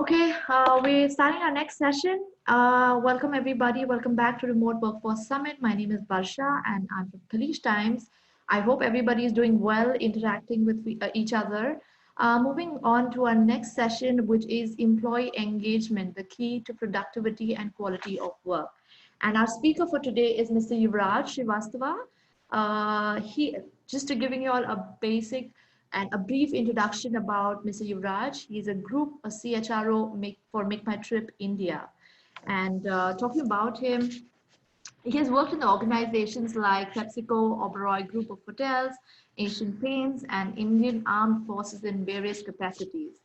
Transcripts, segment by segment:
Okay, we're starting our next session. Welcome everybody. Welcome back to Remote Workforce Summit. My name is Barsha and I'm from Khaleej Times. I hope everybody is doing well, interacting with each other. Moving on to our next session, which is employee engagement, the key to productivity and quality of work. And our speaker for today is Mr. Yuvraj Srivastava. He just to giving you all a basic and a brief introduction about Mr. Yuvraj. He's a CHRO for Make My Trip India. And talking about him, he has worked in organizations like PepsiCo, Oberoi Group of Hotels, Asian Paints, and Indian Armed Forces in various capacities.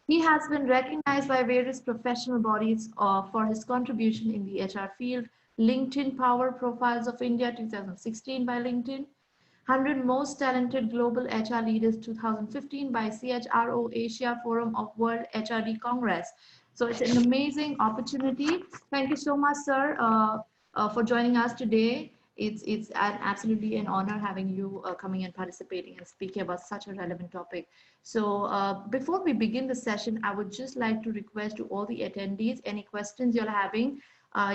He has been recognized by various professional bodies for his contribution in the HR field. LinkedIn Power Profiles of India 2016 by LinkedIn, 100 Most Talented Global HR Leaders 2015 by CHRO Asia Forum of World HRD Congress. So it's an amazing opportunity. Thank you so much, sir, for joining us today. It's absolutely an honor having you coming and participating and speaking about such a relevant topic. So before we begin the session, I would just like to request to all the attendees, any questions you're having,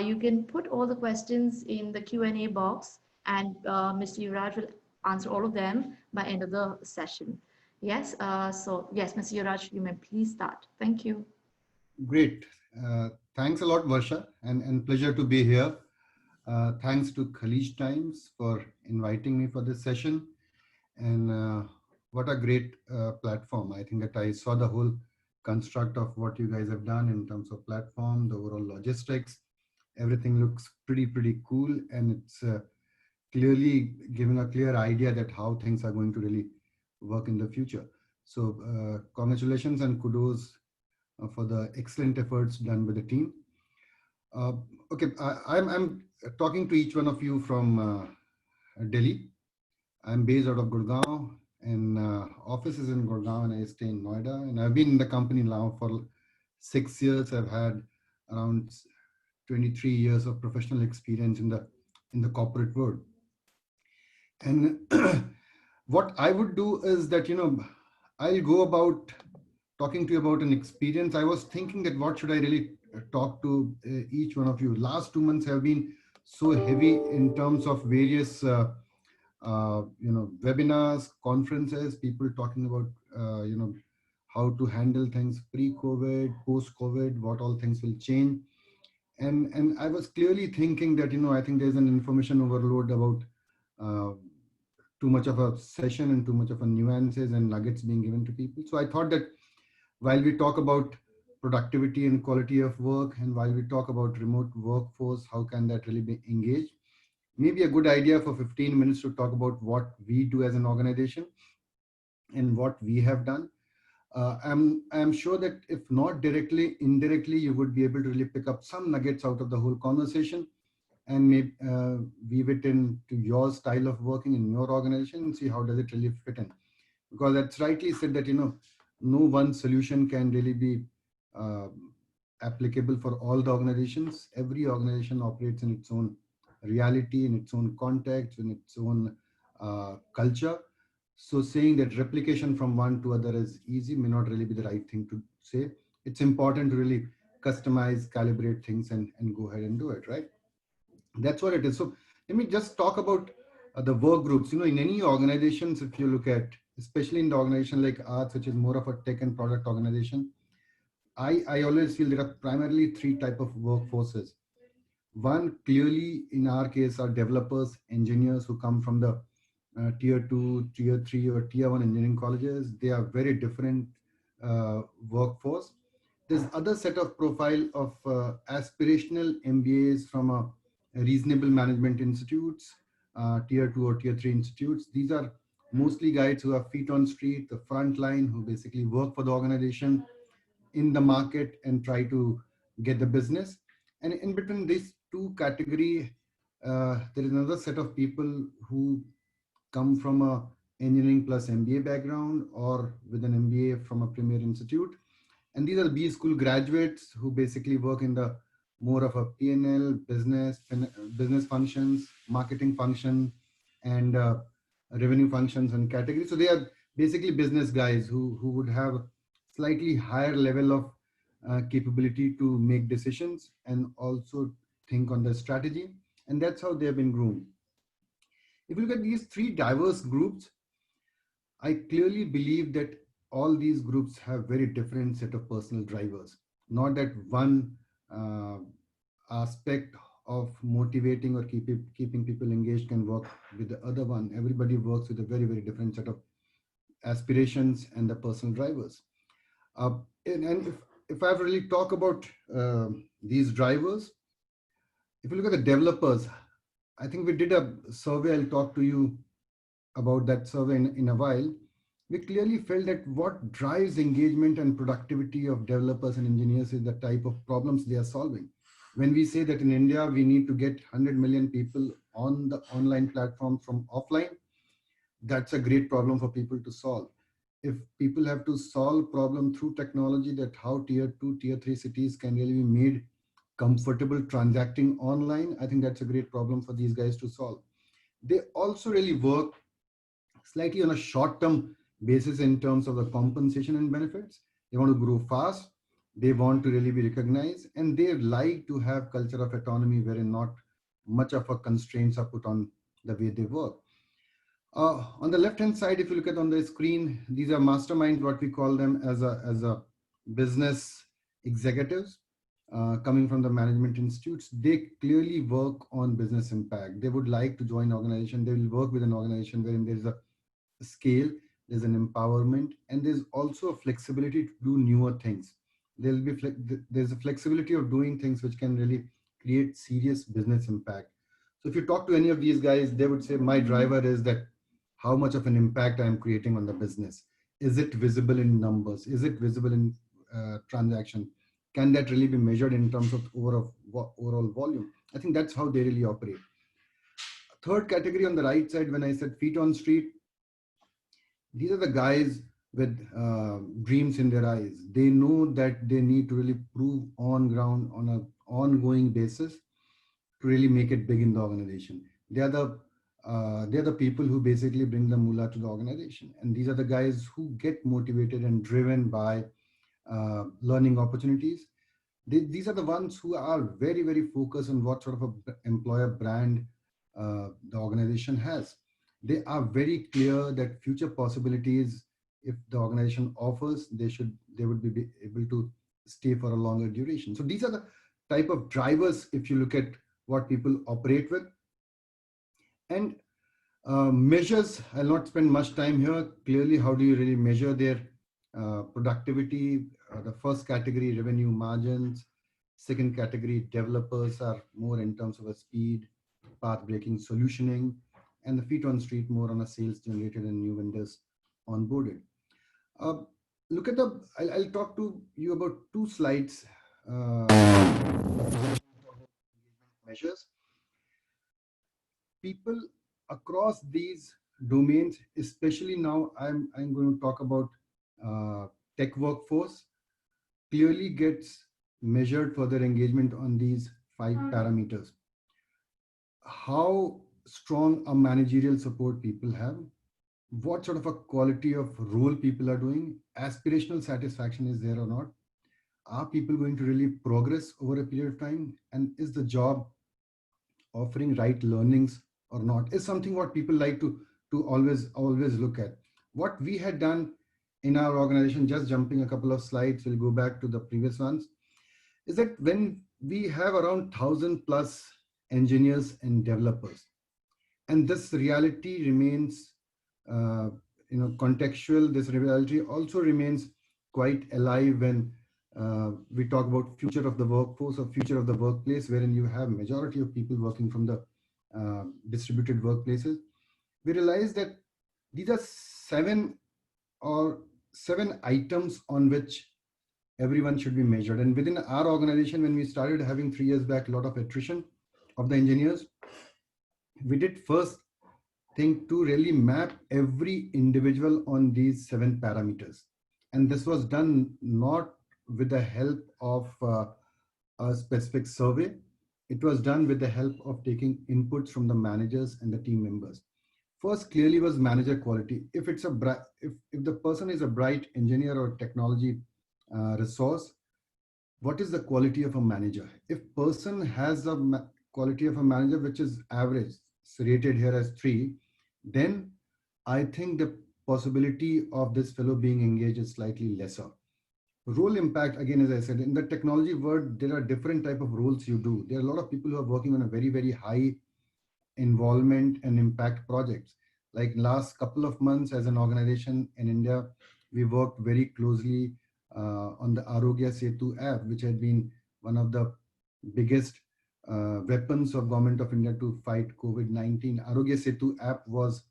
you can put all the questions in the Q&A box and Mr. Yuvraj will answer all of them by end of the session. Yes, so yes, Mr. Yuvraj, you may please start. Thank you. Great. Thanks a lot, Varsha, and pleasure to be here. Thanks to Khaleej Times for inviting me for this session. And what a great platform. I think that I saw the whole construct of what you guys have done in terms of platform, the overall logistics. Everything looks pretty cool, and it's clearly giving a clear idea that how things are going to really work in the future. So congratulations and kudos for the excellent efforts done by the team. Okay, I'm talking to each one of you from Delhi. I'm based out of Gurgaon, and office is in Gurgaon, and I stay in Noida. And I've been in the company now for 6 years. I've had around 23 years of professional experience in the corporate world. And what I would do is that, I'll go about talking to you about an experience. I was thinking that what should I really talk to each one of you. Last 2 months have been so heavy in terms of various, webinars, conferences, people talking about, how to handle things pre-COVID, post-COVID, what all things will change. And I was clearly thinking that, I think there's an information overload about too much of a session and too much of a nuances and nuggets being given to people. So I thought that while we talk about productivity and quality of work, and while we talk about remote workforce, how can that really be engaged? Maybe a good idea for 15 minutes to talk about what we do as an organization and what we have done. I'm sure that if not directly, indirectly, you would be able to really pick up some nuggets out of the whole conversation and maybe weave it into your style of working in your organization and see how does it really fit in. Because that's rightly said that, no one solution can really be applicable for all the organizations. Every organization operates in its own reality, in its own context, in its own culture. So saying that replication from one to other is easy may not really be the right thing to say. It's important to really customize, calibrate things and go ahead and do it, right? That's what it is. So let me just talk about the work groups. In any organizations, if you look at, especially in the organization like ours, which is more of a tech and product organization, I always feel there are primarily 3 type of workforces. One, clearly in our case, are developers, engineers who come from the tier 2, tier 3 or tier 1 engineering colleges. They are very different workforce. There's other set of profile of aspirational MBAs from a reasonable management institutes, tier 2 or tier 3 institutes. These are mostly guys who have feet on street, the front line, who basically work for the organization in the market and try to get the business. And in between these 2 category, there is another set of people who come from a engineering plus MBA background or with an MBA from a premier institute. And these are B school graduates who basically work in the more of a P&L, business functions, marketing function, and revenue functions and categories. So they are basically business guys who would have slightly higher level of capability to make decisions and also think on the strategy. And that's how they have been groomed. If you look at these three diverse groups, I clearly believe that all these groups have very different set of personal drivers. Not that one uh, aspect of motivating or keeping people engaged can work with the other one. Everybody works with a very, very different set of aspirations and the personal drivers. Uh, and if I really talk about these drivers, if you look at the developers, I think we did a survey. I'll talk to you about that survey in a while. We clearly felt that what drives engagement and productivity of developers and engineers is the type of problems they are solving. When we say that in India, we need to get 100 million people on the online platform from offline, that's a great problem for people to solve. If people have to solve problem through technology, that how tier 2, tier 3 cities can really be made comfortable transacting online, I think that's a great problem for these guys to solve. They also really work slightly on a short-term basis in terms of the compensation and benefits. They want to grow fast. They want to really be recognized, and they like to have culture of autonomy wherein not much of a constraints are put on the way they work. On the left-hand side, if you look at on the screen, these are masterminds, what we call them as a business executives coming from the management institutes. They clearly work on business impact. They would like to join organization. They will work with an organization wherein there is a scale, there's an empowerment, and there's also a flexibility to do newer things. There's a flexibility of doing things which can really create serious business impact. So if you talk to any of these guys, they would say my driver is that how much of an impact I'm creating on the business. Is it visible in numbers? Is it visible in transaction? Can that really be measured in terms of overall volume? I think that's how they really operate. Third category on the right side, when I said feet on street, these are the guys with dreams in their eyes. They know that they need to really prove on ground on an ongoing basis to really make it big in the organization. They're the people who basically bring the moolah to the organization, and these are the guys who get motivated and driven by learning opportunities. These are the ones who are very, very focused on what sort of a employer brand the organization has. They are very clear that future possibilities, if the organization offers, they would be able to stay for a longer duration. So these are the type of drivers if you look at what people operate with. And measures, I'll not spend much time here. Clearly, how do you really measure their productivity? The first category, revenue margins. Second category, developers are more in terms of a speed, path-breaking solutioning, and the feet on street more on a sales generated and new vendors onboarded. Look at I'll talk to you about two slides. Measures. People across these domains, especially now I'm going to talk about tech workforce, clearly gets measured for their engagement on these 5 parameters. How strong a managerial support people have, what sort of a quality of role people are doing, aspirational satisfaction is there or not, are people going to really progress over a period of time, and is the job offering right learnings or not, is something what people like to always look at. What we had done in our organization, just jumping a couple of slides, we'll go back to the previous ones, is that when we have around 1,000 plus engineers and developers, and this reality remains contextual, this reality also remains quite alive when we talk about future of the workforce or future of the workplace, wherein you have majority of people working from the distributed workplaces. We realize that these are seven items on which everyone should be measured. And within our organization, when we started having 3 years back a lot of attrition of the engineers, we did first thing to really map every individual on these 7 parameters. And this was done not with the help of a specific survey. It was done with the help of taking inputs from the managers and the team members. First, clearly was manager quality. If the person is a bright engineer or technology resource, what is the quality of a manager? If person has a quality of a manager which is average, it's rated here as 3, then I think the possibility of this fellow being engaged is slightly lesser. Role impact, again, as I said, in the technology world, there are different type of roles you do. There are a lot of people who are working on a very, very high involvement and impact projects. Like last couple of months as an organization in India, we worked very closely on the Arogya Setu app, which had been one of the biggest weapons of government of India to fight COVID-19. Arogya Setu app was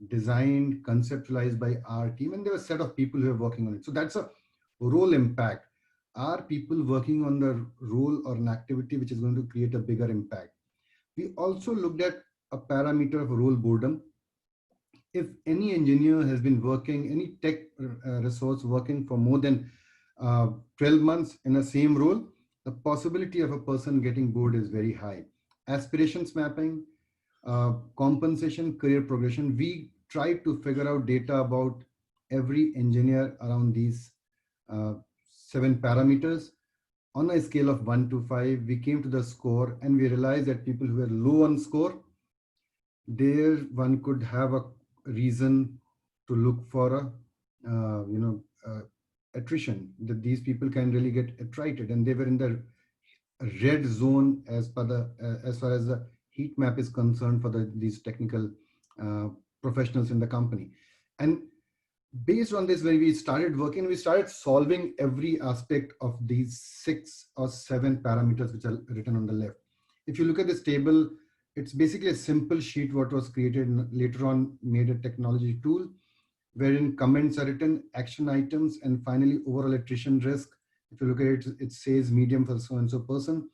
designed, conceptualized by our team, and there were a set of people who were working on it. So that's a role impact. Are people working on the role or an activity which is going to create a bigger impact? We also looked at a parameter of role boredom. If any engineer has been working, any tech resource working for more than 12 months in a same role, the possibility of a person getting bored is very high. Aspirations mapping, compensation, career progression. We tried to figure out data about every engineer around these 7 parameters. On a scale of 1 to 5, we came to the score and we realized that people who were low on score, there one could have a reason to look for a attrition, that these people can really get attrited, and they were in the red zone as per the as far as the heat map is concerned for these technical professionals in the company. And based on this, when we started working, we started solving every aspect of these 6 or 7 parameters which are written on the left. If you look at this table, it's basically a simple sheet what was created and later on made a technology tool, wherein comments are written, action items, and finally overall attrition risk. If you look at it, it says medium for so and so person,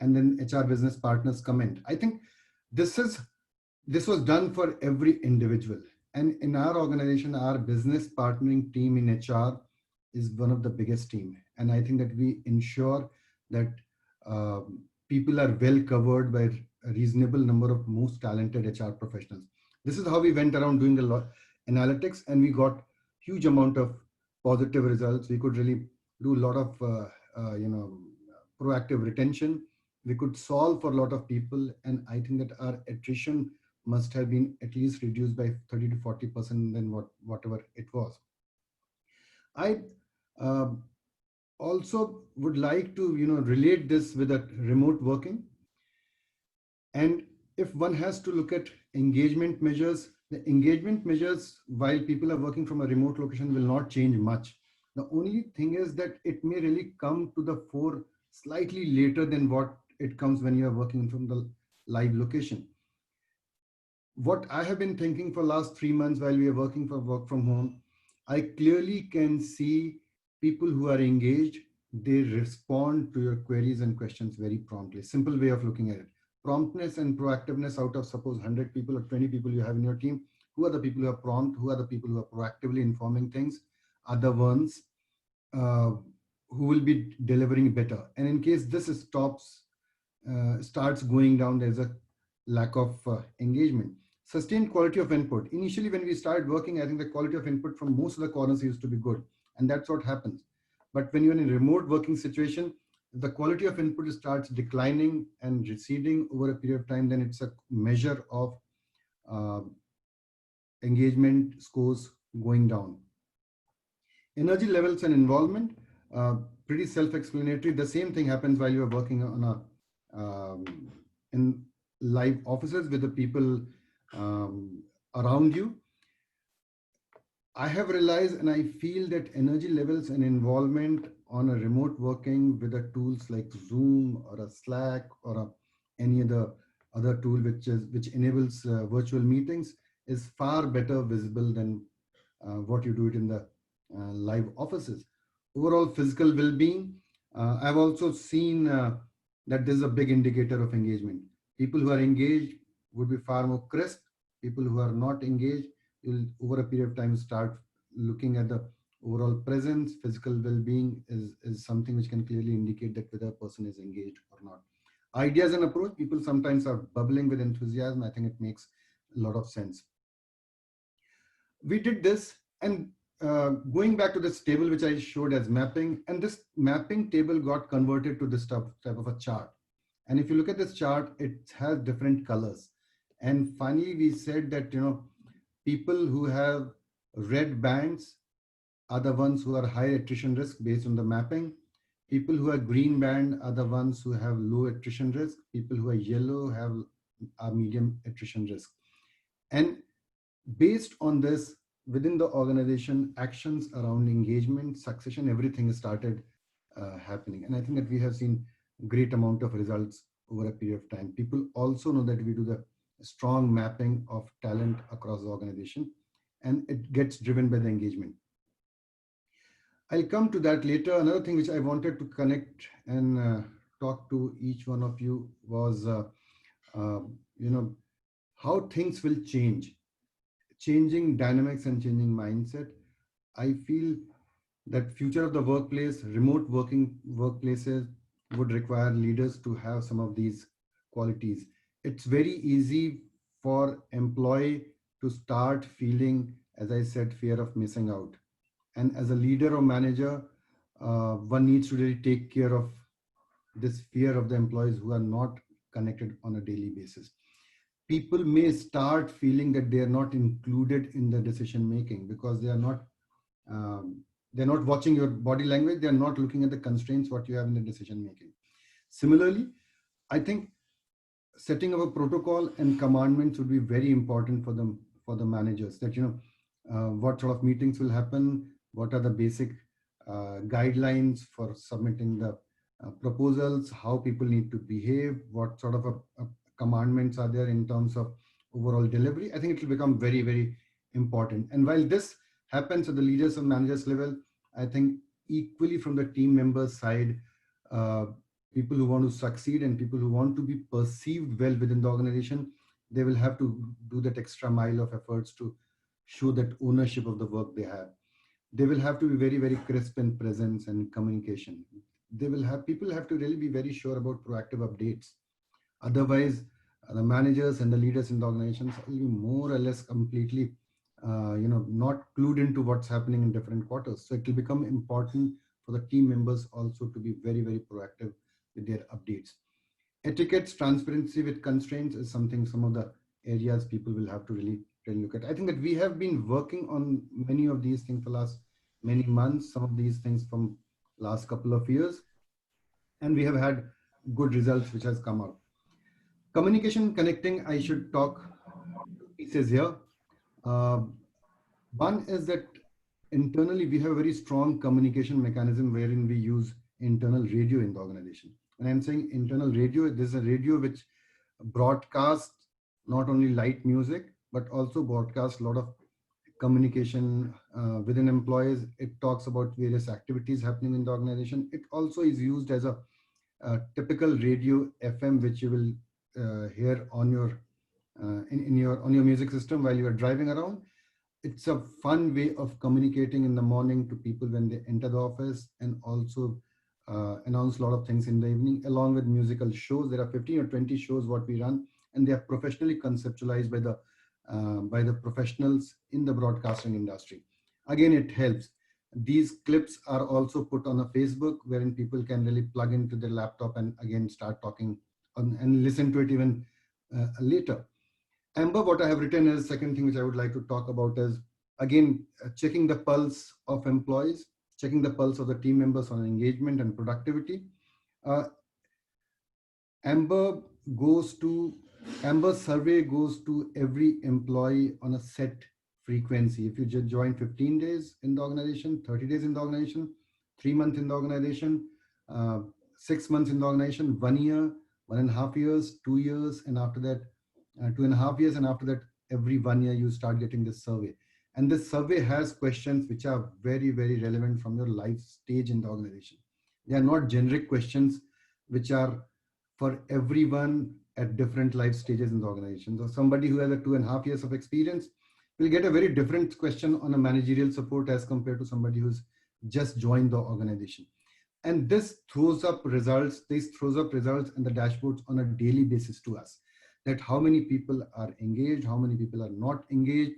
and then HR business partners comment. I think this was done for every individual. And in our organization, our business partnering team in HR is one of the biggest team. And I think that we ensure that people are well covered by a reasonable number of most talented HR professionals. This is how we went around doing a lot analytics, and we got huge amount of positive results. We could really do a lot of proactive retention. We could solve for a lot of people, and I think that our attrition must have been at least reduced by 30 to 40% than whatever it was. I also would like to relate this with a remote working. And if one has to look at engagement measures, the engagement measures while people are working from a remote location will not change much. The only thing is that it may really come to the fore slightly later than what it comes when you are working from the live location. What I have been thinking for last 3 months while we are working for work from home, I clearly can see people who are engaged, they respond to your queries and questions very promptly. Simple way of looking at it. Promptness and proactiveness out of suppose 100 people or 20 people you have in your team, who are the people who are prompt, who are the people who are proactively informing things, are the ones who will be delivering better. And in case this starts going down, there's a lack of engagement. Sustained quality of input. Initially, when we started working, I think the quality of input from most of the corners used to be good. And that's what happens. But when you're in a remote working situation, the quality of input starts declining and receding over a period of time, then it's a measure of engagement scores going down. Energy levels and involvement, pretty self-explanatory. The same thing happens while you're working on in live offices with the people around you. I have realized and I feel that energy levels and involvement on a remote working with the tools like Zoom or a Slack or any other tool which enables virtual meetings is far better visible than what you do it in the live offices. Overall physical well-being, I've also seen that there's a big indicator of engagement. People who are engaged would be far more crisp. People who are not engaged, you'll over a period of time start looking at the overall presence. Physical well-being is something which can clearly indicate that whether a person is engaged or not. Ideas and approach, people sometimes are bubbling with enthusiasm. I think it makes a lot of sense. We did this, and going back to this table which I showed as mapping, and this mapping table got converted to this type of a chart. And if you look at this chart, it has different colors. And finally, we said that, you know, people who have red bands are the ones who are high attrition risk based on the mapping. People who are green band are the ones who have low attrition risk. People who are yellow have a medium attrition risk. And based on this, within the organization, actions around engagement, succession, everything started happening. And I think that we have seen great amount of results over a period of time. People also know that we do the strong mapping of talent across the organization, and it gets driven by the engagement. I'll come to that later. Another thing which I wanted to connect and talk to each one of you was, you know, how things will change, changing dynamics and changing mindset. I feel that future of the workplace, remote working workplaces would require leaders to have some of these qualities. It's very easy for employee to start feeling, as I said, fear of missing out. And as a leader or manager, one needs to really take care of this fear of the employees who are not connected on a daily basis. People may start feeling that they are not included in the decision making because they're not watching your body language. They're not looking at the constraints what you have in the decision making. Similarly, I think setting up a protocol and commandments would be very important for the managers, that, you know, what sort of meetings will happen, what are the basic guidelines for submitting the proposals, how people need to behave, what sort of a commandments are there in terms of overall delivery. I think it will become very, very important. And while this happens at the leaders and managers level, I think equally from the team members side, people who want to succeed and people who want to be perceived well within the organization, they will have to do that extra mile of efforts to show that ownership of the work they have. They will have to be very, very crisp in presence and communication. People have to really be very sure about proactive updates. Otherwise, the managers and the leaders in the organizations will be more or less completely, not clued into what's happening in different quarters. So it will become important for the team members also to be very, very proactive with their updates. Etiquettes, transparency with constraints is some of the areas people will have to really look at. I think that we have been working on many of these things for last many months, some of these things from last couple of years, and we have had good results which has come out. Communication, connecting, I should talk two pieces here. One is that internally we have a very strong communication mechanism wherein we use internal radio in the organization. And I'm saying internal radio, this is a radio which broadcasts not only light music, but also broadcasts a lot of communication within employees. It talks about various activities happening in the organization. It also is used as a typical radio FM, which you will hear on your on your music system while you are driving around. It's a fun way of communicating in the morning to people when they enter the office, and also announce a lot of things in the evening, along with musical shows. There are 15 or 20 shows what we run, and they are professionally conceptualized by the professionals in the broadcasting industry. Again, it helps. These clips are also put on a Facebook, wherein people can really plug into their laptop and again start talking and listen to it even later. Amber, what I have written is second thing which I would like to talk about is, again, checking the pulse of employees, checking the pulse of the team members on engagement and productivity. Amber survey goes to every employee on a set frequency. If you just join 15 days in the organization, 30 days in the organization, 3 months in the organization, 6 months in the organization, 1 year, 1.5 years, 2 years, and after that, 2.5 years, and after that, every 1 year you start getting this survey. And this survey has questions which are very, very relevant from your life stage in the organization. They are not generic questions which are for everyone at different life stages in the organization. So somebody who has a 2.5 years of experience will get a very different question on a managerial support as compared to somebody who's just joined the organization. And this throws up results. This throws up results in the dashboards on a daily basis to us, that how many people are engaged, how many people are not engaged,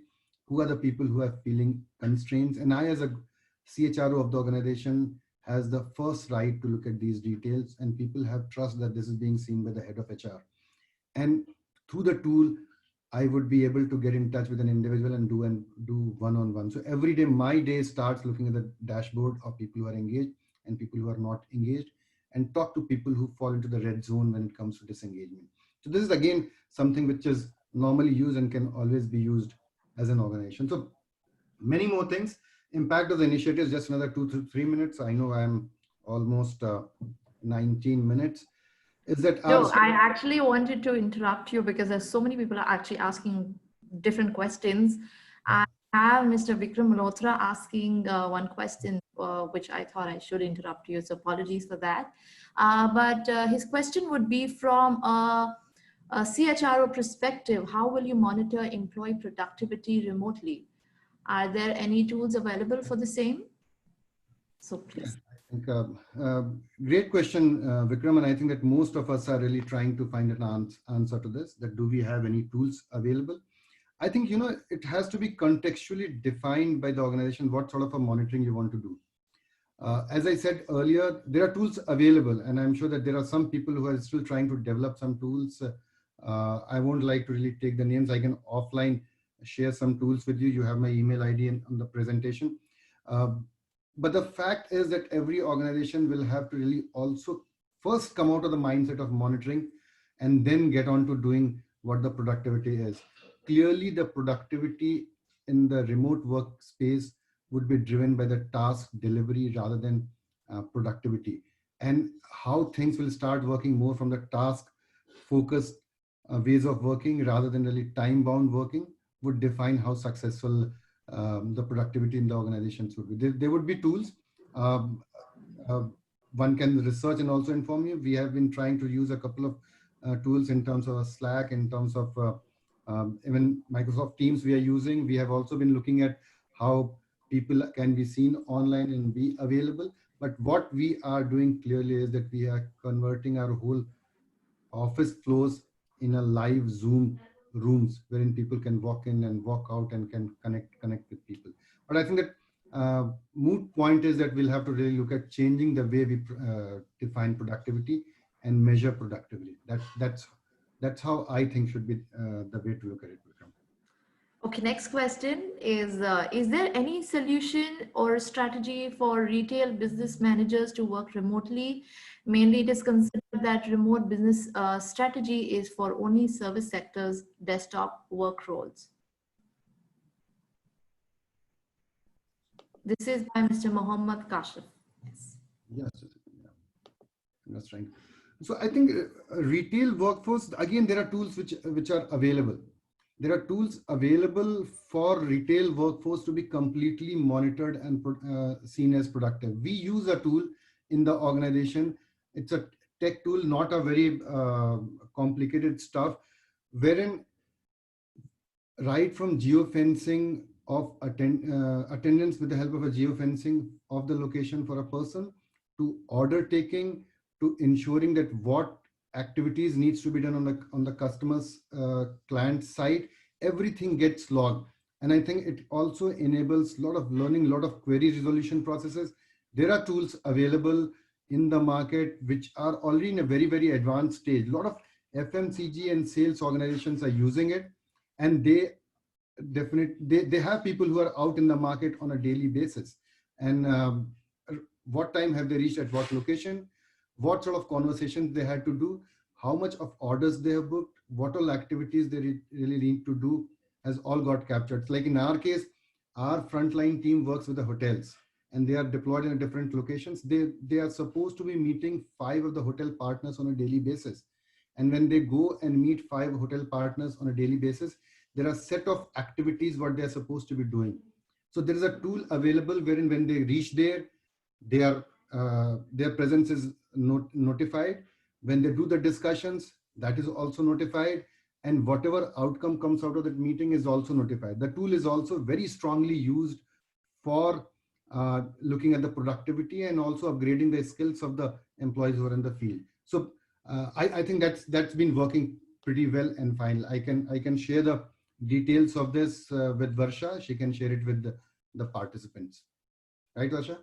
who are the people who are feeling constraints. And I, as a CHRO of the organization, has the first right to look at these details, and people have trust that this is being seen by the head of HR. And through the tool, I would be able to get in touch with an individual and do one-on-one. So every day, my day starts looking at the dashboard of people who are engaged and people who are not engaged, and talk to people who fall into the red zone when it comes to disengagement. So this is again something which is normally used and can always be used as an organization. So many more things. Impact of the initiatives, just another 2 to 3 minutes. I know I'm almost 19 minutes. Is that our No, I actually wanted to interrupt you because there's so many people are actually asking different questions. I have Mr. Vikram Malhotra asking one question, which I thought I should interrupt you, so apologies for that. But his question would be from a CHRO perspective, how will you monitor employee productivity remotely? Are there any tools available for the same? So please. I think, great question, Vikram, and I think that most of us are really trying to find an answer to this, that do we have any tools available? I think, it has to be contextually defined by the organization, what sort of a monitoring you want to do. As I said earlier, there are tools available, and I'm sure that there are some people who are still trying to develop some tools. I won't like to really take the names. I can offline share some tools with you. You have my email ID on the presentation. But the fact is that every organization will have to really also first come out of the mindset of monitoring and then get on to doing what the productivity is. Clearly, the productivity in the remote workspace would be driven by the task delivery rather than productivity. And how things will start working more from the task focused ways of working rather than really time bound working would define how successful the productivity in the organizations would be. There would be tools. Um, One can research and also inform you. We have been trying to use a couple of tools in terms of Slack, in terms of even Microsoft Teams we are using. We have also been looking at how people can be seen online and be available. But what we are doing clearly is that we are converting our whole office flows in a live Zoom rooms wherein people can walk in and walk out and can connect with people. But I think that moot point is that we'll have to really look at changing the way we define productivity and measure productivity. That's how I think should be the way to look at it, Vikram. Okay, next question is there any solution or strategy for retail business managers to work remotely? Mainly, it is considered that remote business strategy is for only service sectors, desktop work roles. This is by Mr. Mohammad Kashif. Yes. Yes, yeah. That's right. So I think retail workforce, again, there are tools which are available. There are tools available for retail workforce to be completely monitored and seen as productive. We use a tool in the organization. It's a tech tool, not a very complicated stuff, wherein right from geofencing of attendance with the help of a geofencing of the location for a person, to order taking, to ensuring that what activities needs to be done on the customer's client side, everything gets logged. And I think it also enables a lot of learning, a lot of query resolution processes. There are tools available in the market which are already in a very, very advanced stage. A lot of FMCG and sales organizations are using it, and they have people who are out in the market on a daily basis. And what time have they reached at what location, what sort of conversations they had to do, how much of orders they have booked, what all activities they really need to do has all got captured. Like in our case, our frontline team works with the hotels and they are deployed in different locations. They are supposed to be meeting 5 of the hotel partners on a daily basis. And when they go and meet 5 hotel partners on a daily basis, there are a set of activities what they are supposed to be doing. So there is a tool available wherein when they reach there, their presence is notified. When they do the discussions, that is also notified. And whatever outcome comes out of that meeting is also notified. The tool is also very strongly used for looking at the productivity and also upgrading the skills of the employees who are in the field. So I think that's been working pretty well and fine. I can share the details of this with Varsha, she can share it with the participants. Right, Varsha?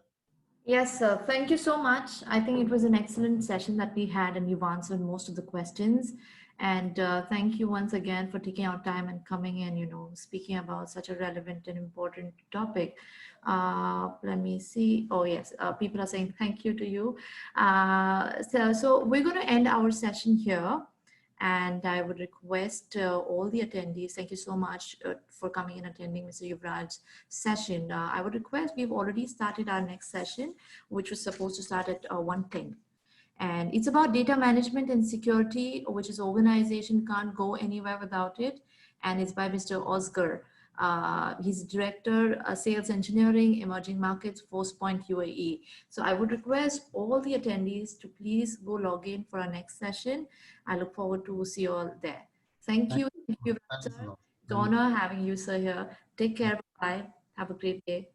Yes, sir. Thank you so much. I think it was an excellent session that we had, and you've answered most of the questions. And thank you once again for taking out time and coming in, speaking about such a relevant and important topic. Let me see. Oh, yes. People are saying thank you to you. So we're going to end our session here. And I would request all the attendees, thank you so much for coming and attending Mr. Yuvraj's session. I would request, we've already started our next session, which was supposed to start at 1:10. And it's about data management and security, which is organization can't go anywhere without it. And it's by Mr. Oscar. He's director, sales engineering, emerging markets, Forcepoint UAE. So I would request all the attendees to please go log in for our next session. I look forward to see you all there. Thank you. Thank you, Thanks a sir. lot. It's an honor having you, sir, here. Take care. Bye. Have a great day.